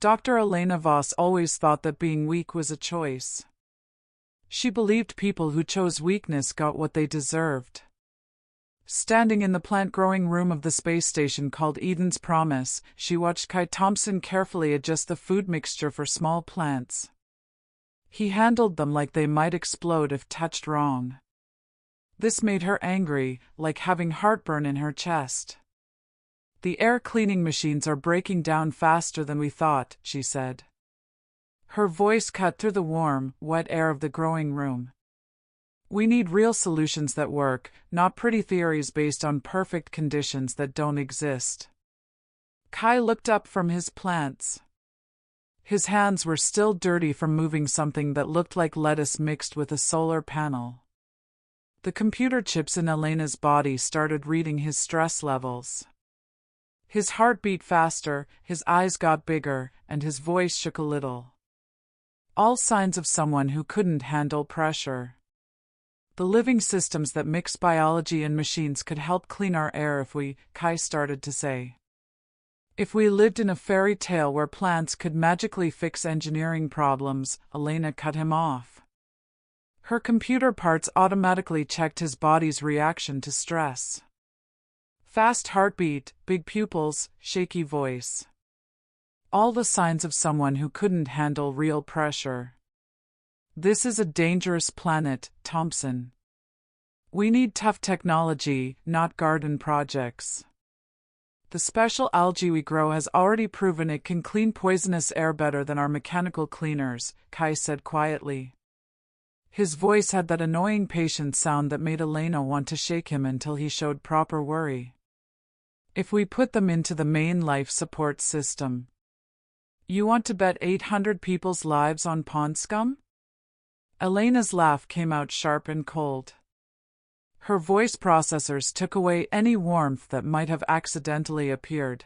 Dr. Elena Voss always thought that being weak was a choice. She believed people who chose weakness got what they deserved. Standing in the plant-growing room of the space station called Eden's Promise, she watched Kai Thompson carefully adjust the food mixture for small plants. He handled them like they might explode if touched wrong. This made her angry, like having heartburn in her chest. "The air cleaning machines are breaking down faster than we thought," she said. Her voice cut through the warm, wet air of the growing room. "We need real solutions that work, not pretty theories based on perfect conditions that don't exist." Kai looked up from his plants. His hands were still dirty from moving something that looked like lettuce mixed with a solar panel. The computer chips in Elena's body started reading his stress levels. His heart beat faster, his eyes got bigger, and his voice shook a little. All signs of someone who couldn't handle pressure. "The living systems that mix biology and machines could help clean our air if we," Kai started to say. "If we lived in a fairy tale where plants could magically fix engineering problems," Elena cut him off. Her computer parts automatically checked his body's reaction to stress. Fast heartbeat, big pupils, shaky voice. All the signs of someone who couldn't handle real pressure. "This is a dangerous planet, Thompson. We need tough technology, not garden projects. The special algae we grow has already proven it can clean poisonous air better than our mechanical cleaners," Kai said quietly. His voice had that annoying patient sound that made Elena want to shake him until he showed proper worry. "If we put them into the main life support system. You want to bet 800 people's lives on pond scum?" Elena's laugh came out sharp and cold. Her voice processors took away any warmth that might have accidentally appeared.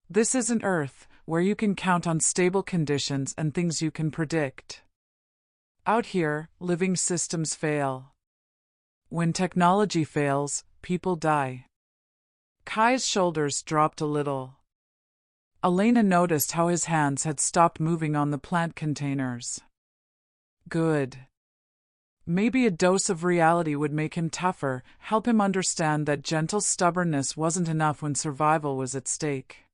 "This isn't Earth, where you can count on stable conditions and things you can predict. Out here, living systems fail. When technology fails, people die." Kai's shoulders dropped a little. Elena noticed how his hands had stopped moving on the plant containers. Good. Maybe a dose of reality would make him tougher, help him understand that gentle stubbornness wasn't enough when survival was at stake.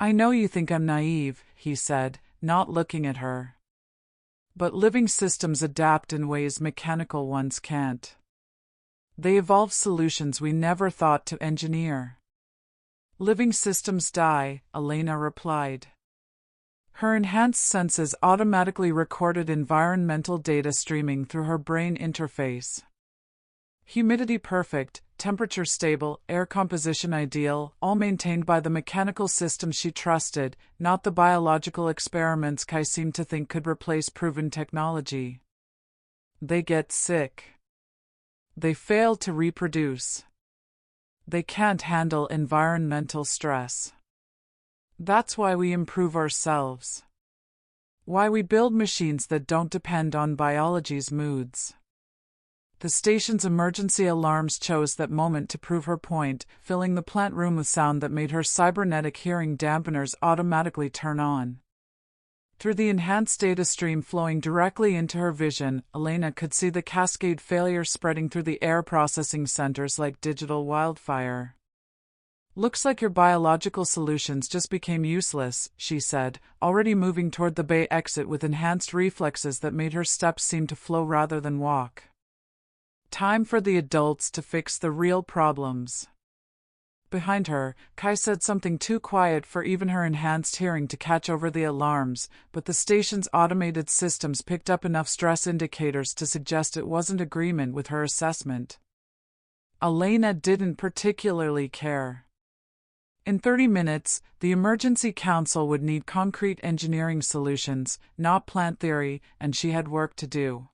"I know you think I'm naive," he said, not looking at her. "But living systems adapt in ways mechanical ones can't. They evolve solutions we never thought to engineer." "Living systems die," Elena replied. Her enhanced senses automatically recorded environmental data streaming through her brain interface. Humidity perfect, temperature stable, air composition ideal, all maintained by the mechanical system she trusted, not the biological experiments Kai seemed to think could replace proven technology. "They get sick. They fail to reproduce. They can't handle environmental stress. That's why we improve ourselves. Why we build machines that don't depend on biology's moods." The station's emergency alarms chose that moment to prove her point, filling the plant room with sound that made her cybernetic hearing dampeners automatically turn on. Through the enhanced data stream flowing directly into her vision, Elena could see the cascade failure spreading through the air processing centers like digital wildfire. "Looks like your biological solutions just became useless," she said, already moving toward the bay exit with enhanced reflexes that made her steps seem to flow rather than walk. "Time for the adults to fix the real problems." Behind her, Kai said something too quiet for even her enhanced hearing to catch over the alarms, but the station's automated systems picked up enough stress indicators to suggest it wasn't agreement with her assessment. Elena didn't particularly care. In 30 minutes, the Emergency Council would need concrete engineering solutions, not plant theory, and she had work to do.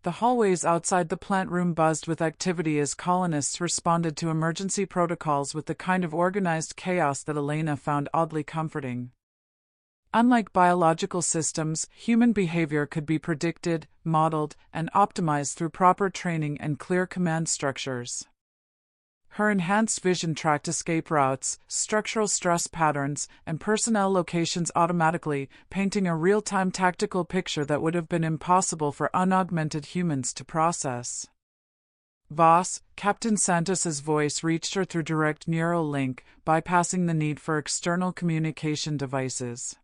The hallways outside the plant room buzzed with activity as colonists responded to emergency protocols with the kind of organized chaos that Elena found oddly comforting. Unlike biological systems, human behavior could be predicted, modeled, and optimized through proper training and clear command structures. Her enhanced vision tracked escape routes, structural stress patterns, and personnel locations automatically, painting a real-time tactical picture that would have been impossible for unaugmented humans to process. Voss, Captain Santos's voice reached her through direct neural link, bypassing the need for external communication devices.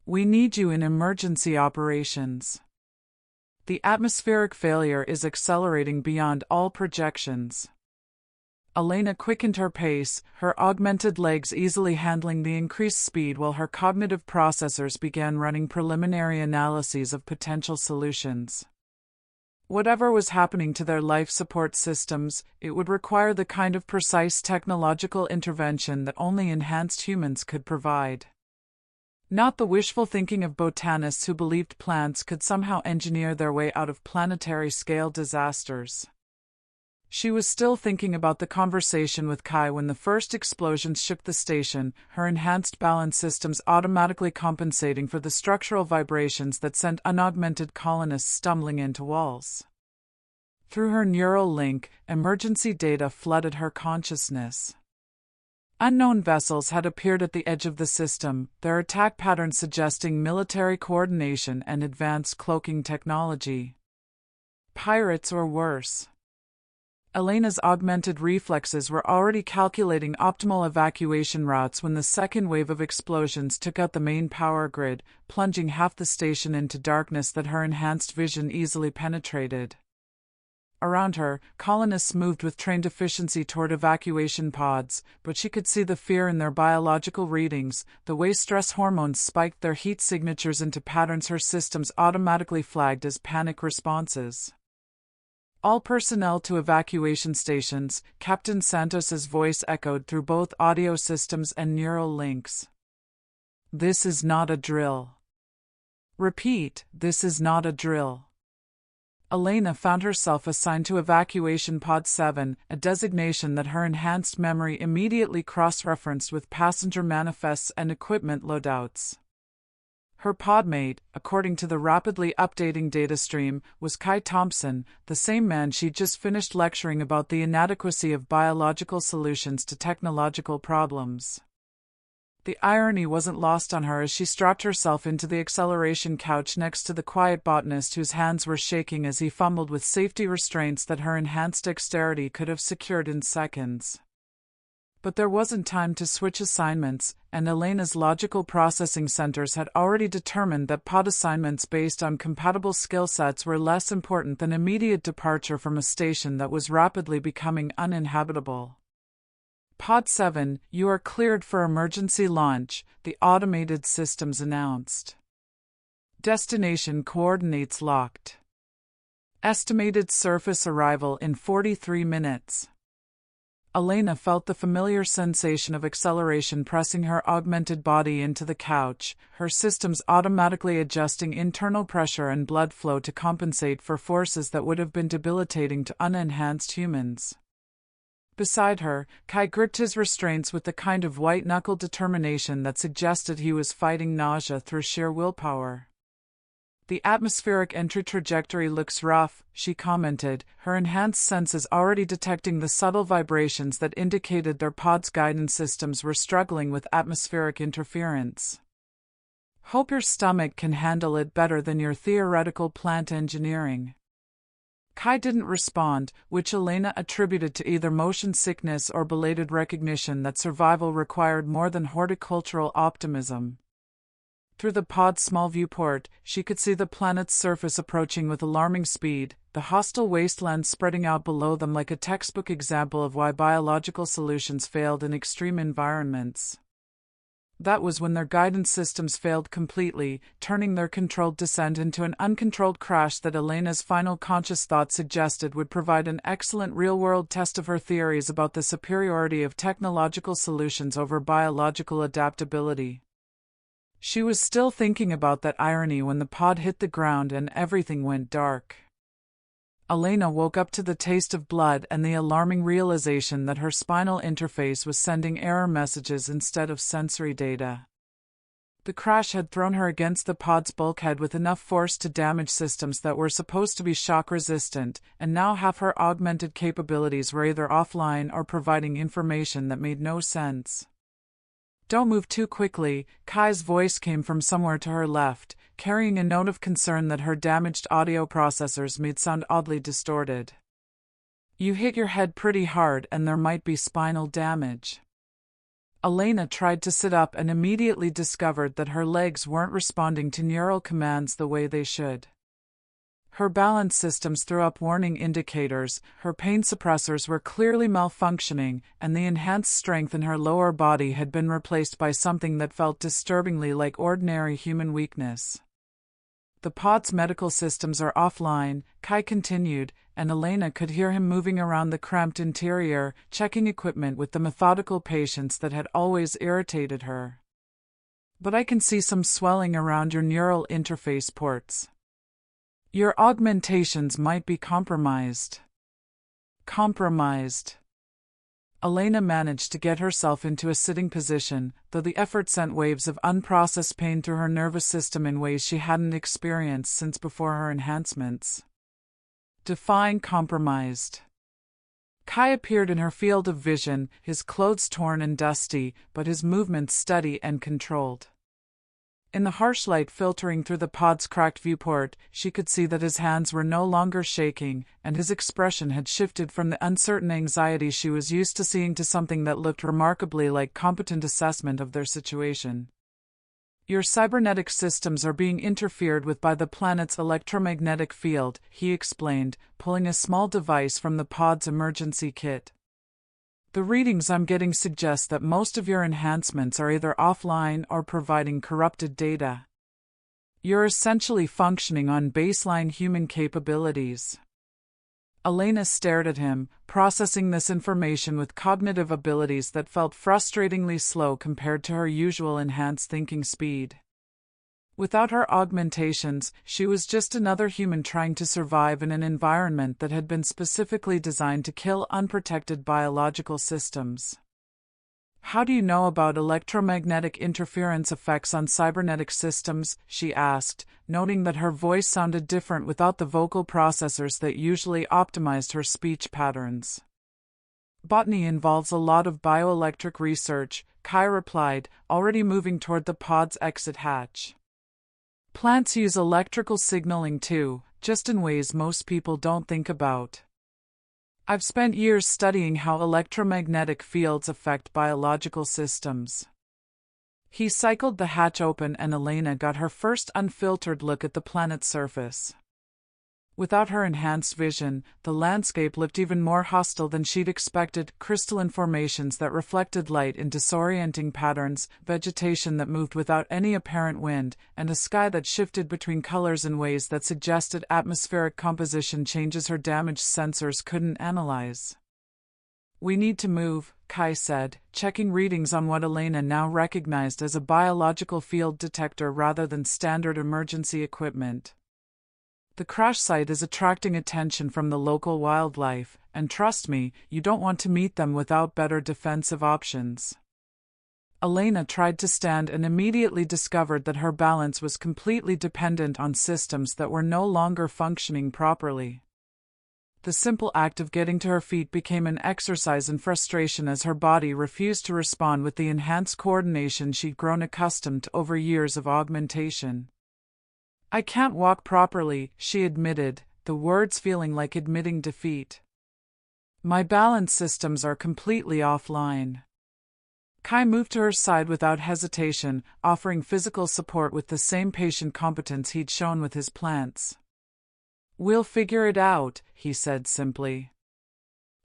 We need you in emergency operations. The atmospheric failure is accelerating beyond all projections. Elena quickened her pace, her augmented legs easily handling the increased speed while her cognitive processors began running preliminary analyses of potential solutions. Whatever was happening to their life support systems, it would require the kind of precise technological intervention that only enhanced humans could provide. Not the wishful thinking of botanists who believed plants could somehow engineer their way out of planetary-scale disasters. She was still thinking about the conversation with Kai when the first explosions shook the station, her enhanced balance systems automatically compensating for the structural vibrations that sent unaugmented colonists stumbling into walls. Through her neural link, emergency data flooded her consciousness. Unknown vessels had appeared at the edge of the system, their attack patterns suggesting military coordination and advanced cloaking technology. Pirates or worse. Elena's augmented reflexes were already calculating optimal evacuation routes when the second wave of explosions took out the main power grid, plunging half the station into darkness that her enhanced vision easily penetrated. Around her, colonists moved with trained efficiency toward evacuation pods, but she could see the fear in their biological readings, the way stress hormones spiked their heat signatures into patterns her systems automatically flagged as panic responses. All personnel to evacuation stations, Captain Santos's voice echoed through both audio systems and neural links. This is not a drill. Repeat, this is not a drill. Elena found herself assigned to Evacuation Pod 7, a designation that her enhanced memory immediately cross-referenced with passenger manifests and equipment loadouts. Her podmate, according to the rapidly updating data stream, was Kai Thompson, the same man she'd just finished lecturing about the inadequacy of biological solutions to technological problems. The irony wasn't lost on her as she strapped herself into the acceleration couch next to the quiet botanist whose hands were shaking as he fumbled with safety restraints that her enhanced dexterity could have secured in seconds. But there wasn't time to switch assignments, and Elena's logical processing centers had already determined that pod assignments based on compatible skill sets were less important than immediate departure from a station that was rapidly becoming uninhabitable. Pod 7, you are cleared for emergency launch, the automated systems announced. Destination coordinates locked. Estimated surface arrival in 43 minutes. Elena felt the familiar sensation of acceleration pressing her augmented body into the couch, her systems automatically adjusting internal pressure and blood flow to compensate for forces that would have been debilitating to unenhanced humans. Beside her, Kai gripped his restraints with the kind of white-knuckle determination that suggested he was fighting nausea through sheer willpower. The atmospheric entry trajectory looks rough, she commented, her enhanced senses already detecting the subtle vibrations that indicated their pod's guidance systems were struggling with atmospheric interference. Hope your stomach can handle it better than your theoretical plant engineering. Kai didn't respond, which Elena attributed to either motion sickness or belated recognition that survival required more than horticultural optimism. Through the pod's small viewport, she could see the planet's surface approaching with alarming speed, the hostile wasteland spreading out below them like a textbook example of why biological solutions failed in extreme environments. That was when their guidance systems failed completely, turning their controlled descent into an uncontrolled crash that Elena's final conscious thought suggested would provide an excellent real-world test of her theories about the superiority of technological solutions over biological adaptability. She was still thinking about that irony when the pod hit the ground and everything went dark. Elena woke up to the taste of blood and the alarming realization that her spinal interface was sending error messages instead of sensory data. The crash had thrown her against the pod's bulkhead with enough force to damage systems that were supposed to be shock-resistant, and now half her augmented capabilities were either offline or providing information that made no sense. "Don't move too quickly," Kai's voice came from somewhere to her left, carrying a note of concern that her damaged audio processors made sound oddly distorted. "You hit your head pretty hard and there might be spinal damage." Elena tried to sit up and immediately discovered that her legs weren't responding to neural commands the way they should. Her balance systems threw up warning indicators, her pain suppressors were clearly malfunctioning, and the enhanced strength in her lower body had been replaced by something that felt disturbingly like ordinary human weakness. "The pod's medical systems are offline," Kai continued, and Elena could hear him moving around the cramped interior, checking equipment with the methodical patience that had always irritated her. "But I can see some swelling around your neural interface ports. Your augmentations might be compromised." Compromised. Elena managed to get herself into a sitting position, though the effort sent waves of unprocessed pain through her nervous system in ways she hadn't experienced since before her enhancements. Define compromised. Kai appeared in her field of vision, his clothes torn and dusty, but his movements steady and controlled. In the harsh light filtering through the pod's cracked viewport, she could see that his hands were no longer shaking, and his expression had shifted from the uncertain anxiety she was used to seeing to something that looked remarkably like competent assessment of their situation. "Your cybernetic systems are being interfered with by the planet's electromagnetic field," he explained, pulling a small device from the pod's emergency kit. "The readings I'm getting suggest that most of your enhancements are either offline or providing corrupted data. You're essentially functioning on baseline human capabilities." Elena stared at him, processing this information with cognitive abilities that felt frustratingly slow compared to her usual enhanced thinking speed. Without her augmentations, she was just another human trying to survive in an environment that had been specifically designed to kill unprotected biological systems. "How do you know about electromagnetic interference effects on cybernetic systems?" she asked, noting that her voice sounded different without the vocal processors that usually optimized her speech patterns. "Botany involves a lot of bioelectric research," Kai replied, already moving toward the pod's exit hatch. "Plants use electrical signaling too, just in ways most people don't think about. I've spent years studying how electromagnetic fields affect biological systems." He cycled the hatch open and Elena got her first unfiltered look at the planet's surface. Without her enhanced vision, the landscape looked even more hostile than she'd expected: crystalline formations that reflected light in disorienting patterns, vegetation that moved without any apparent wind, and a sky that shifted between colors in ways that suggested atmospheric composition changes her damaged sensors couldn't analyze. "We need to move," Kai said, checking readings on what Elena now recognized as a biological field detector rather than standard emergency equipment. "The crash site is attracting attention from the local wildlife, and trust me, you don't want to meet them without better defensive options." Elena tried to stand and immediately discovered that her balance was completely dependent on systems that were no longer functioning properly. The simple act of getting to her feet became an exercise in frustration as her body refused to respond with the enhanced coordination she'd grown accustomed to over years of augmentation. "I can't walk properly," she admitted, the words feeling like admitting defeat. "My balance systems are completely offline." Kai moved to her side without hesitation, offering physical support with the same patient competence he'd shown with his plants. "We'll figure it out," he said simply.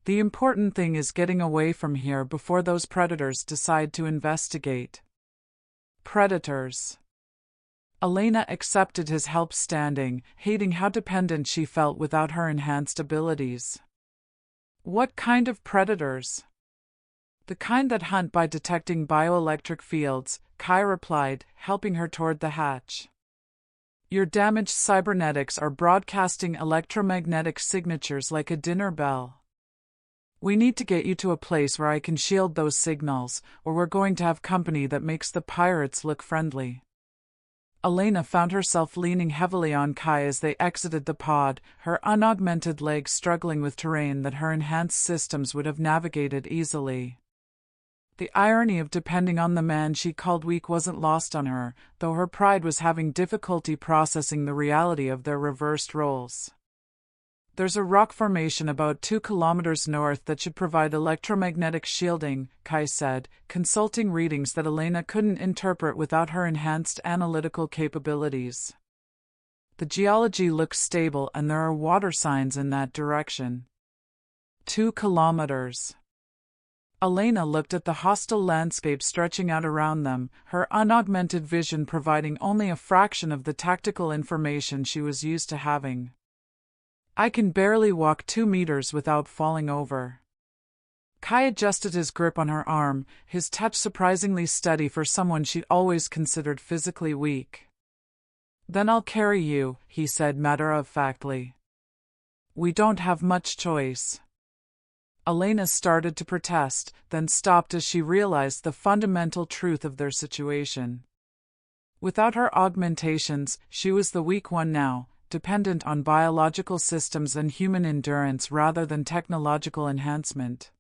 "The important thing is getting away from here before those predators decide to investigate." Predators. Elena accepted his help standing, hating how dependent she felt without her enhanced abilities. "What kind of predators?" "The kind that hunt by detecting bioelectric fields," Kai replied, helping her toward the hatch. "Your damaged cybernetics are broadcasting electromagnetic signatures like a dinner bell. We need to get you to a place where I can shield those signals, or we're going to have company that makes the pirates look friendly." Elena found herself leaning heavily on Kai as they exited the pod, her unaugmented legs struggling with terrain that her enhanced systems would have navigated easily. The irony of depending on the man she called weak wasn't lost on her, though her pride was having difficulty processing the reality of their reversed roles. There's a rock formation about 2 kilometers north that should provide electromagnetic shielding, Kai said, consulting readings that Elena couldn't interpret without her enhanced analytical capabilities. The geology looks stable and there are water signs in that direction. 2 kilometers. Elena looked at the hostile landscape stretching out around them, her unaugmented vision providing only a fraction of the tactical information she was used to having. I can barely walk 2 meters without falling over. Kai adjusted his grip on her arm, his touch surprisingly steady for someone she'd always considered physically weak. Then I'll carry you, he said matter-of-factly. We don't have much choice. Elena started to protest, then stopped as she realized the fundamental truth of their situation. Without her augmentations, she was the weak one now, dependent on biological systems and human endurance rather than technological enhancement.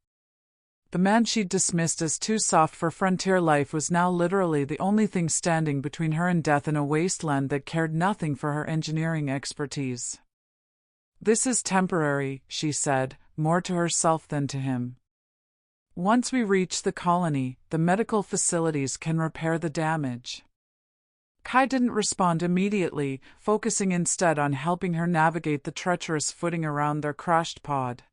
The man she'd dismissed as too soft for frontier life was now literally the only thing standing between her and death in a wasteland that cared nothing for her engineering expertise. This is temporary, she said, more to herself than to him. Once we reach the colony, the medical facilities can repair the damage. Kai didn't respond immediately, focusing instead on helping her navigate the treacherous footing around their crashed pod.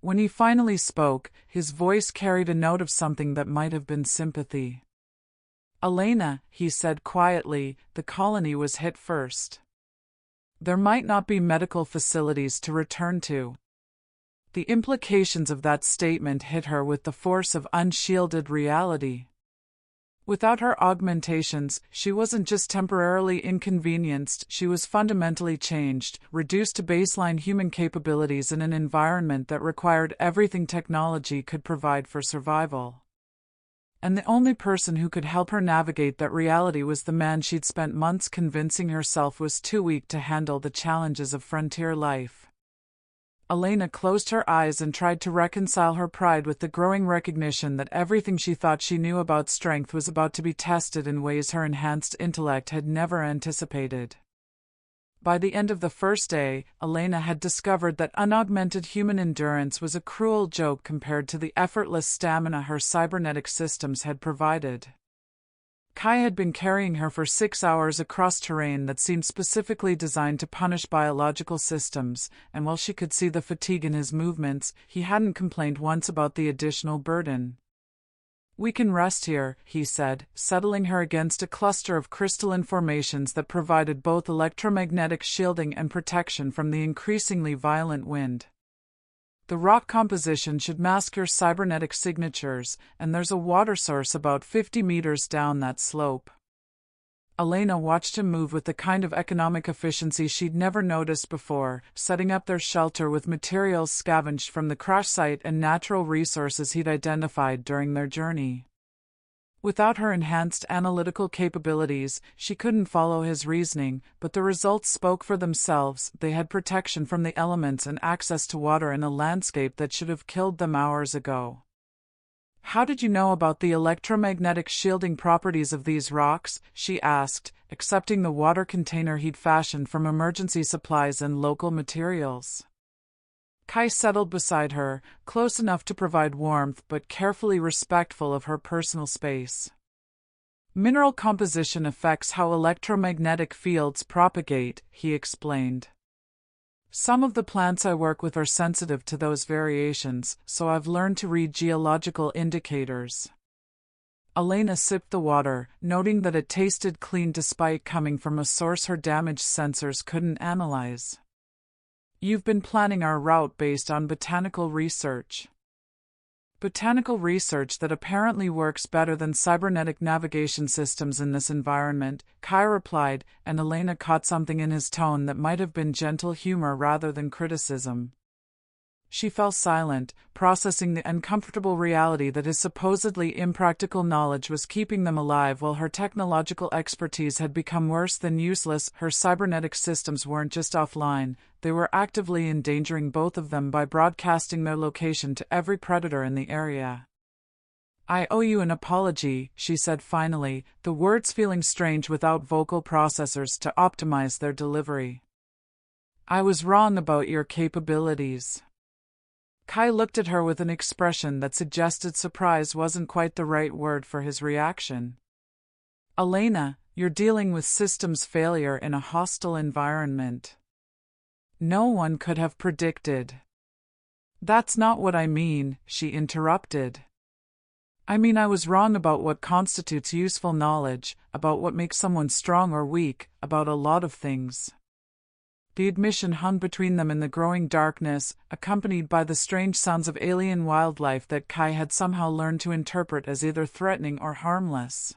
When he finally spoke, his voice carried a note of something that might have been sympathy. Elena, he said quietly, the colony was hit first. There might not be medical facilities to return to. The implications of that statement hit her with the force of unshielded reality. Without her augmentations, she wasn't just temporarily inconvenienced, she was fundamentally changed, reduced to baseline human capabilities in an environment that required everything technology could provide for survival. And the only person who could help her navigate that reality was the man she'd spent months convincing herself was too weak to handle the challenges of frontier life. Elena closed her eyes and tried to reconcile her pride with the growing recognition that everything she thought she knew about strength was about to be tested in ways her enhanced intellect had never anticipated. By the end of the first day, Elena had discovered that unaugmented human endurance was a cruel joke compared to the effortless stamina her cybernetic systems had provided. Kai had been carrying her for 6 hours across terrain that seemed specifically designed to punish biological systems, and while she could see the fatigue in his movements, he hadn't complained once about the additional burden. We can rest here, he said, settling her against a cluster of crystalline formations that provided both electromagnetic shielding and protection from the increasingly violent wind. The rock composition should mask your cybernetic signatures, and there's a water source about 50 meters down that slope. Elena watched him move with the kind of economic efficiency she'd never noticed before, setting up their shelter with materials scavenged from the crash site and natural resources he'd identified during their journey. Without her enhanced analytical capabilities, she couldn't follow his reasoning, but the results spoke for themselves. They had protection from the elements and access to water in a landscape that should have killed them hours ago. How did you know about the electromagnetic shielding properties of these rocks? She asked, accepting the water container he'd fashioned from emergency supplies and local materials. Kai settled beside her, close enough to provide warmth but carefully respectful of her personal space. Mineral composition affects how electromagnetic fields propagate, he explained. Some of the plants I work with are sensitive to those variations, so I've learned to read geological indicators. Elena sipped the water, noting that it tasted clean despite coming from a source her damaged sensors couldn't analyze. You've been planning our route based on botanical research. Botanical research that apparently works better than cybernetic navigation systems in this environment, Kai replied, and Elena caught something in his tone that might have been gentle humor rather than criticism. She fell silent, processing the uncomfortable reality that his supposedly impractical knowledge was keeping them alive while her technological expertise had become worse than useless. Her cybernetic systems weren't just offline, they were actively endangering both of them by broadcasting their location to every predator in the area. "I owe you an apology," she said finally, the words feeling strange without vocal processors to optimize their delivery. "I was wrong about your capabilities." Kai looked at her with an expression that suggested surprise wasn't quite the right word for his reaction. "Elena, you're dealing with systems failure in a hostile environment. No one could have predicted." "That's not what I mean," she interrupted. "I mean I was wrong about what constitutes useful knowledge, about what makes someone strong or weak, about a lot of things." The admission hung between them in the growing darkness, accompanied by the strange sounds of alien wildlife that Kai had somehow learned to interpret as either threatening or harmless.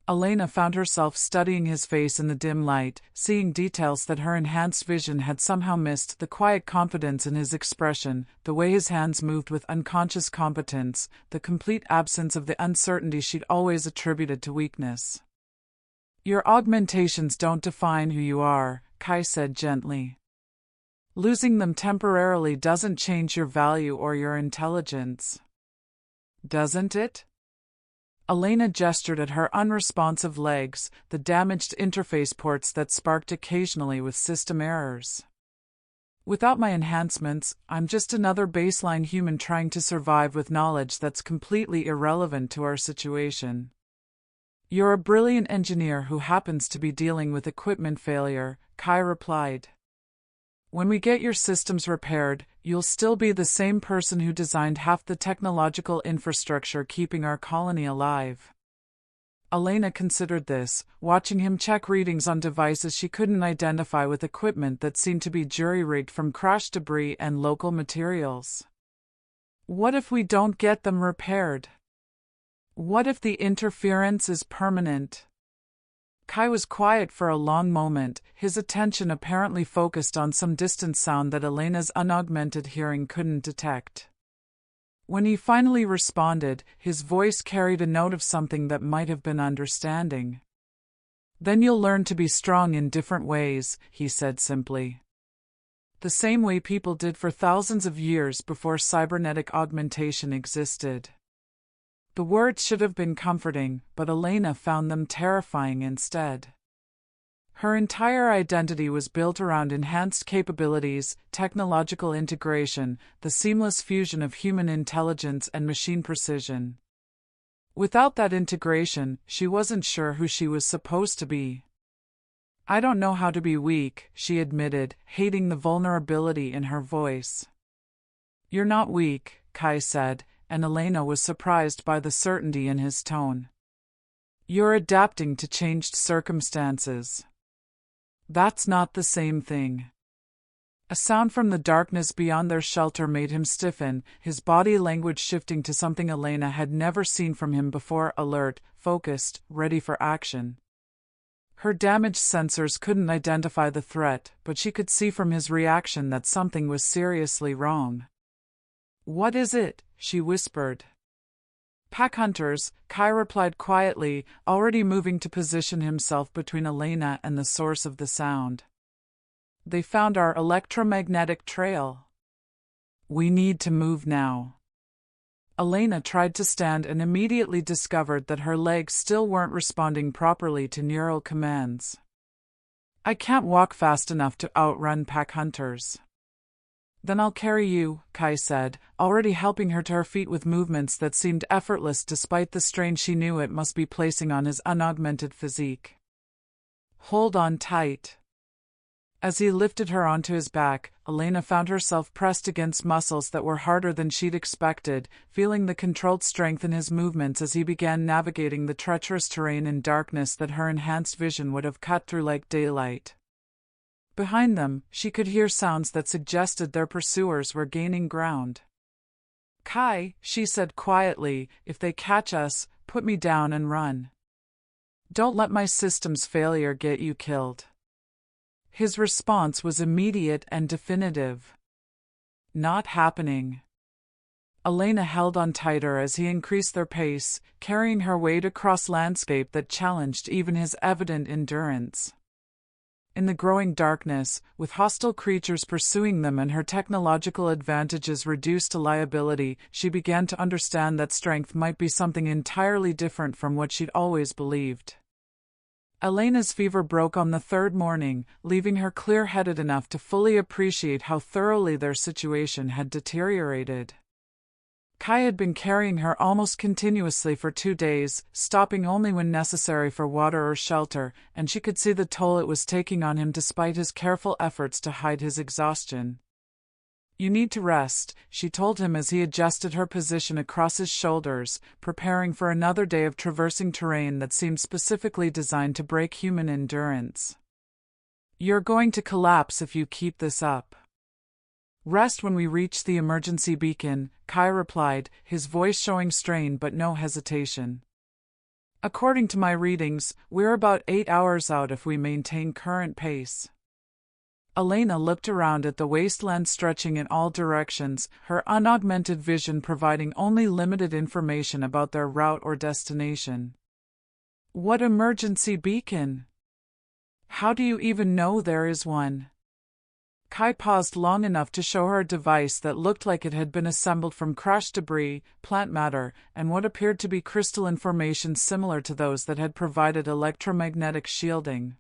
Elena found herself studying his face in the dim light, seeing details that her enhanced vision had somehow missed: the quiet confidence in his expression, the way his hands moved with unconscious competence, the complete absence of the uncertainty she'd always attributed to weakness. "Your augmentations don't define who you are," Kai said gently. "Losing them temporarily doesn't change your value or your intelligence." "Doesn't it?" Elena gestured at her unresponsive legs, the damaged interface ports that sparked occasionally with system errors. "Without my enhancements, I'm just another baseline human trying to survive with knowledge that's completely irrelevant to our situation." "You're a brilliant engineer who happens to be dealing with equipment failure," Kai replied. "When we get your systems repaired, you'll still be the same person who designed half the technological infrastructure keeping our colony alive." Elena considered this, watching him check readings on devices she couldn't identify with equipment that seemed to be jury-rigged from crashed debris and local materials. "What if we don't get them repaired? What if the interference is permanent?" Kai was quiet for a long moment, his attention apparently focused on some distant sound that Elena's unaugmented hearing couldn't detect. When he finally responded, his voice carried a note of something that might have been understanding. "Then you'll learn to be strong in different ways," he said simply. "The same way people did for thousands of years before cybernetic augmentation existed." The words should have been comforting, but Elena found them terrifying instead. Her entire identity was built around enhanced capabilities, technological integration, the seamless fusion of human intelligence and machine precision. Without that integration, she wasn't sure who she was supposed to be. "I don't know how to be weak," she admitted, hating the vulnerability in her voice. "You're not weak," Kai said, and Elena was surprised by the certainty in his tone. "You're adapting to changed circumstances." "That's not the same thing." A sound from the darkness beyond their shelter made him stiffen, his body language shifting to something Elena had never seen from him before: alert, focused, ready for action. Her damaged sensors couldn't identify the threat, but she could see from his reaction that something was seriously wrong. "What is it?" she whispered. "Pack hunters," Kai replied quietly, already moving to position himself between Elena and the source of the sound. "They found our electromagnetic trail. We need to move now." Elena tried to stand and immediately discovered that her legs still weren't responding properly to neural commands. "I can't walk fast enough to outrun pack hunters." "Then I'll carry you," Kai said, already helping her to her feet with movements that seemed effortless despite the strain she knew it must be placing on his unaugmented physique. "Hold on tight." As he lifted her onto his back, Elena found herself pressed against muscles that were harder than she'd expected, feeling the controlled strength in his movements as he began navigating the treacherous terrain in darkness that her enhanced vision would have cut through like daylight. Behind them, she could hear sounds that suggested their pursuers were gaining ground. "Kai," she said quietly, "if they catch us, put me down and run. Don't let my system's failure get you killed." His response was immediate and definitive. Not happening. Elena held on tighter as he increased their pace, carrying her weight across landscape that challenged even his evident endurance. In the growing darkness, with hostile creatures pursuing them and her technological advantages reduced to liability, she began to understand that strength might be something entirely different from what she'd always believed. Elena's fever broke on the third morning, leaving her clear-headed enough to fully appreciate how thoroughly their situation had deteriorated. Kai had been carrying her almost continuously for 2 days, stopping only when necessary for water or shelter, and she could see the toll it was taking on him despite his careful efforts to hide his exhaustion. "You need to rest," she told him as he adjusted her position across his shoulders, preparing for another day of traversing terrain that seemed specifically designed to break human endurance. "You're going to collapse if you keep this up." "Rest when we reach the emergency beacon," Kai replied, his voice showing strain but no hesitation. "According to my readings, we're about 8 hours out if we maintain current pace." Elena looked around at the wasteland stretching in all directions, her unaugmented vision providing only limited information about their route or destination. "What emergency beacon? How do you even know there is one?" Kai paused long enough to show her a device that looked like it had been assembled from crashed debris, plant matter, and what appeared to be crystalline formations similar to those that had provided electromagnetic shielding.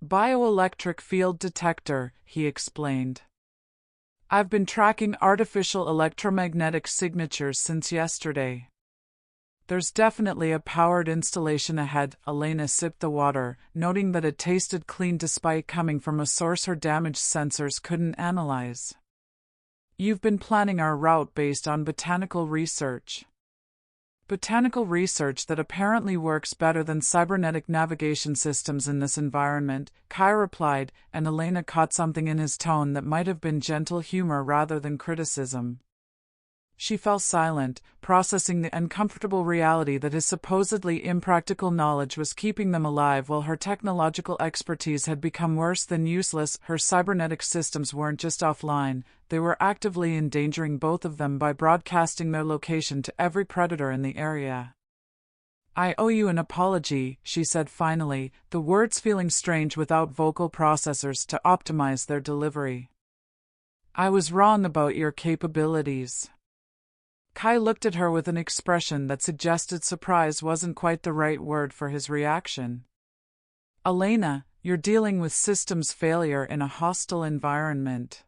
"Bioelectric field detector," he explained. "I've been tracking artificial electromagnetic signatures since yesterday." "There's definitely a powered installation ahead." Elena sipped the water, noting that it tasted clean despite coming from a source her damaged sensors couldn't analyze. "You've been planning our route based on botanical research." "Botanical research that apparently works better than cybernetic navigation systems in this environment," Kai replied, and Elena caught something in his tone that might have been gentle humor rather than criticism. She fell silent, processing the uncomfortable reality that his supposedly impractical knowledge was keeping them alive while her technological expertise had become worse than useless. Her cybernetic systems weren't just offline, they were actively endangering both of them by broadcasting their location to every predator in the area. "I owe you an apology," she said finally, the words feeling strange without vocal processors to optimize their delivery. "I was wrong about your capabilities." Kai looked at her with an expression that suggested surprise wasn't quite the right word for his reaction. "Elena, you're dealing with systems failure in a hostile environment.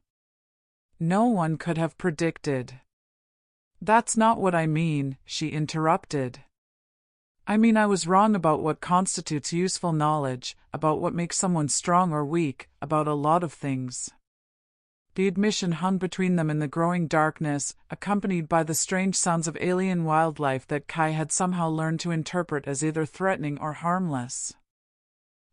No one could have predicted." "That's not what I mean," she interrupted. "I mean I was wrong about what constitutes useful knowledge, about what makes someone strong or weak, about a lot of things." The admission hung between them in the growing darkness, accompanied by the strange sounds of alien wildlife that Kai had somehow learned to interpret as either threatening or harmless.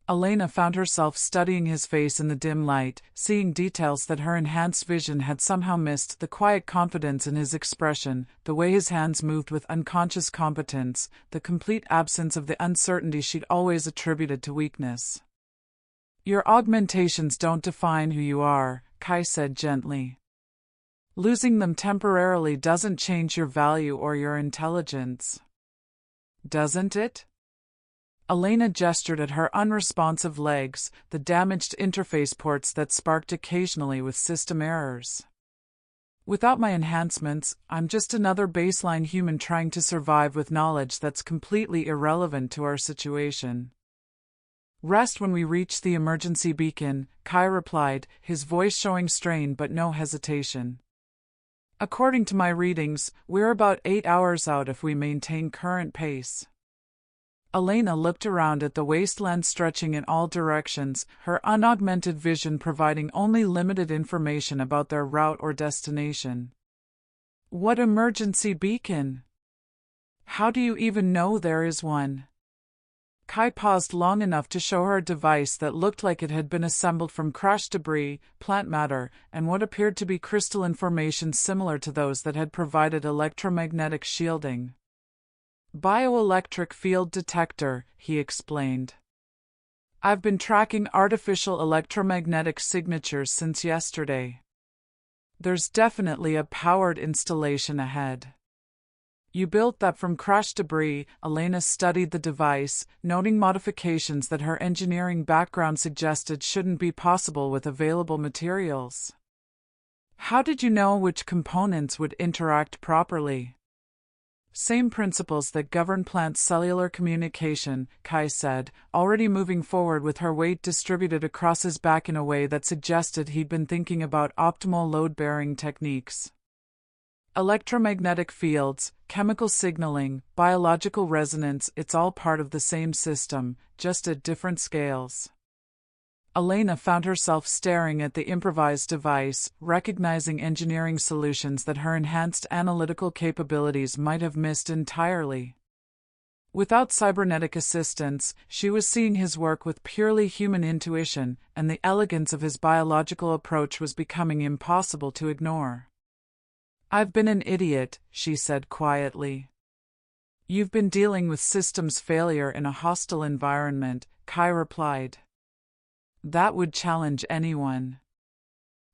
Elena found herself studying his face in the dim light, seeing details that her enhanced vision had somehow missed: the quiet confidence in his expression, the way his hands moved with unconscious competence, the complete absence of the uncertainty she'd always attributed to weakness. "Your augmentations don't define who you are," Kai said gently. "Losing them temporarily doesn't change your value or your intelligence." "Doesn't it?" Elena gestured at her unresponsive legs, the damaged interface ports that sparked occasionally with system errors. "Without my enhancements, I'm just another baseline human trying to survive with knowledge that's completely irrelevant to our situation." "Rest when we reach the emergency beacon," Kai replied, his voice showing strain but no hesitation. "According to my readings, we're about 8 hours out if we maintain current pace." Elena looked around at the wasteland stretching in all directions, her unaugmented vision providing only limited information about their route or destination. "What emergency beacon? How do you even know there is one?" Kai paused long enough to show her a device that looked like it had been assembled from crashed debris, plant matter, and what appeared to be crystalline formations similar to those that had provided electromagnetic shielding. "Bioelectric field detector," he explained. "I've been tracking artificial electromagnetic signatures since yesterday." There's definitely a powered installation ahead. You built that from crashed debris. Elena studied the device, noting modifications that her engineering background suggested shouldn't be possible with available materials. How did you know which components would interact properly? Same principles that govern plant cellular communication, Kai said, already moving forward with her weight distributed across his back in a way that suggested he'd been thinking about optimal load-bearing techniques. Electromagnetic fields, chemical signaling, biological resonance, it's all part of the same system, just at different scales. Elena found herself staring at the improvised device, recognizing engineering solutions that her enhanced analytical capabilities might have missed entirely. Without cybernetic assistance, she was seeing his work with purely human intuition, and the elegance of his biological approach was becoming impossible to ignore. "I've been an idiot," she said quietly. "You've been dealing with systems failure in a hostile environment," Kai replied. "That would challenge anyone."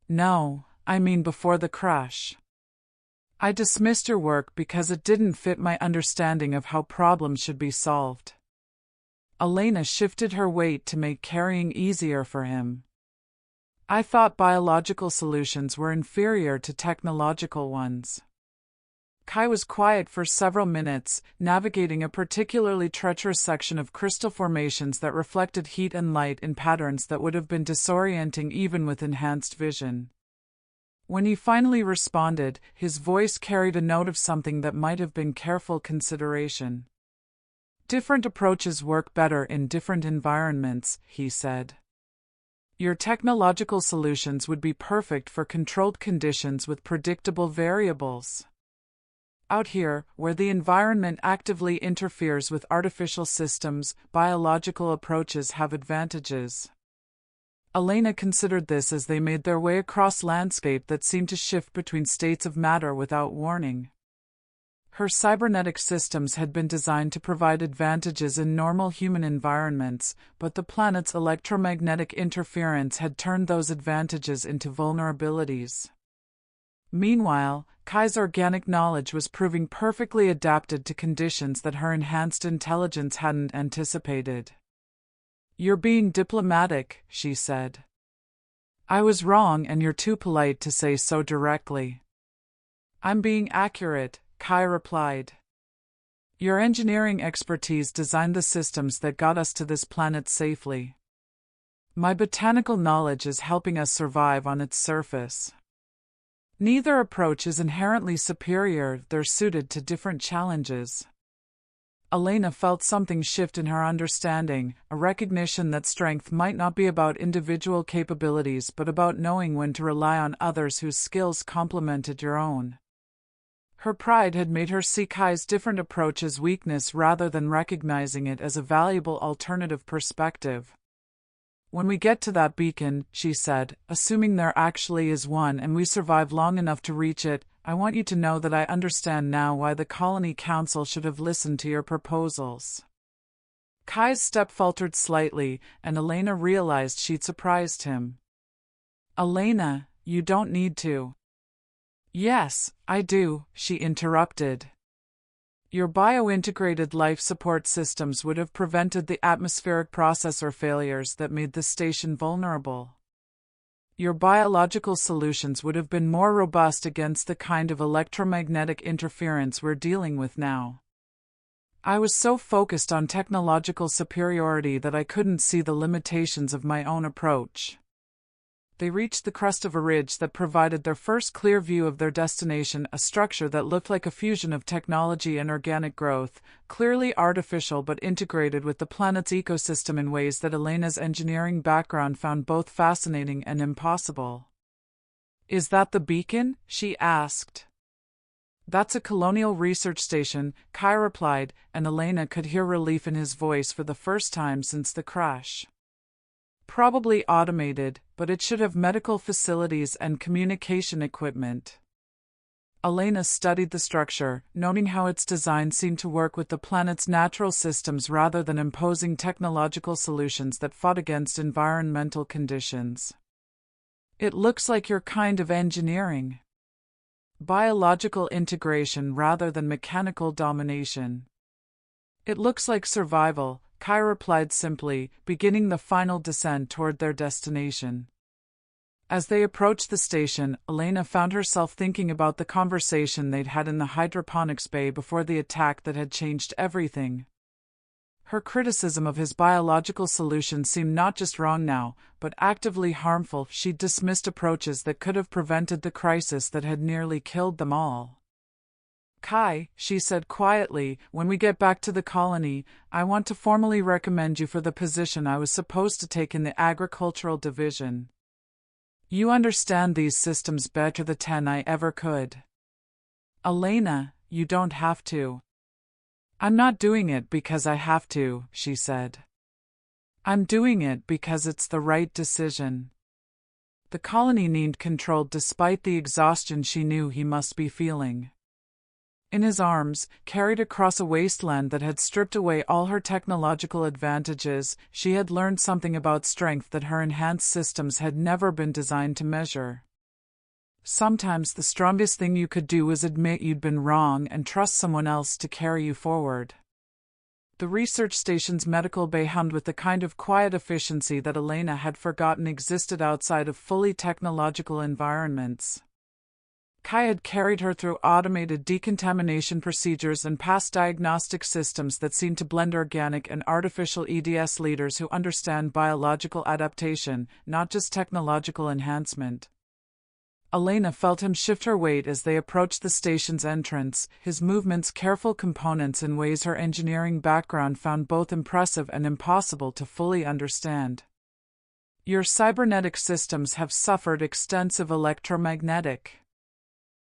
"No, I mean before the crash. I dismissed your work because it didn't fit my understanding of how problems should be solved." Elena shifted her weight to make carrying easier for him. "I thought biological solutions were inferior to technological ones." Kai was quiet for several minutes, navigating a particularly treacherous section of crystal formations that reflected heat and light in patterns that would have been disorienting even with enhanced vision. When he finally responded, his voice carried a note of something that might have been careful consideration. "Different approaches work better in different environments," he said. "Your technological solutions would be perfect for controlled conditions with predictable variables. Out here, where the environment actively interferes with artificial systems, biological approaches have advantages." Elena considered this as they made their way across landscape that seemed to shift between states of matter without warning. Her cybernetic systems had been designed to provide advantages in normal human environments, but the planet's electromagnetic interference had turned those advantages into vulnerabilities. Meanwhile, Kai's organic knowledge was proving perfectly adapted to conditions that her enhanced intelligence hadn't anticipated. "You're being diplomatic," she said. "I was wrong and you're too polite to say so directly." "I'm being accurate," Kai replied. "Your engineering expertise designed the systems that got us to this planet safely. My botanical knowledge is helping us survive on its surface. Neither approach is inherently superior, they're suited to different challenges." Elena felt something shift in her understanding, a recognition that strength might not be about individual capabilities but about knowing when to rely on others whose skills complemented your own. Her pride had made her see Kai's different approach as weakness rather than recognizing it as a valuable alternative perspective. "When we get to that beacon," she said, "assuming there actually is one and we survive long enough to reach it, I want you to know that I understand now why the Colony Council should have listened to your proposals." Kai's step faltered slightly, and Elena realized she'd surprised him. "Elena, you don't need to." "Yes, I do," she interrupted. "Your bio-integrated life support systems would have prevented the atmospheric processor failures that made the station vulnerable. Your biological solutions would have been more robust against the kind of electromagnetic interference we're dealing with now. I was so focused on technological superiority that I couldn't see the limitations of my own approach." They reached the crest of a ridge that provided their first clear view of their destination, a structure that looked like a fusion of technology and organic growth, clearly artificial but integrated with the planet's ecosystem in ways that Elena's engineering background found both fascinating and impossible. "Is that the beacon?" she asked. "That's a colonial research station," Kai replied, and Elena could hear relief in his voice for the first time since the crash. "Probably automated, but it should have medical facilities and communication equipment." Elena studied the structure, noting how its design seemed to work with the planet's natural systems rather than imposing technological solutions that fought against environmental conditions. It looks like your kind of engineering. Biological integration rather than mechanical domination. It looks like survival, Kai replied simply, beginning the final descent toward their destination. As they approached the station, Elena found herself thinking about the conversation they'd had in the hydroponics bay before the attack that had changed everything. Her criticism of his biological solution seemed not just wrong now, but actively harmful. She dismissed approaches that could have prevented the crisis that had nearly killed them all. Kai, she said quietly, when we get back to the colony, I want to formally recommend you for the position I was supposed to take in the agricultural division. You understand these systems better than I ever could. Elena, you don't have to. I'm not doing it because I have to, she said. I'm doing it because it's the right decision. The colony needed control despite the exhaustion she knew he must be feeling. In his arms, carried across a wasteland that had stripped away all her technological advantages, she had learned something about strength that her enhanced systems had never been designed to measure. Sometimes the strongest thing you could do was admit you'd been wrong and trust someone else to carry you forward. The research station's medical bay hummed with the kind of quiet efficiency that Elena had forgotten existed outside of fully technological environments. Kai had carried her through automated decontamination procedures and past diagnostic systems that seemed to blend organic and artificial EDS leaders who understand biological adaptation, not just technological enhancement. Elena felt him shift her weight as they approached the station's entrance, his movements careful components in ways her engineering background found both impressive and impossible to fully understand. Your cybernetic systems have suffered extensive electromagnetic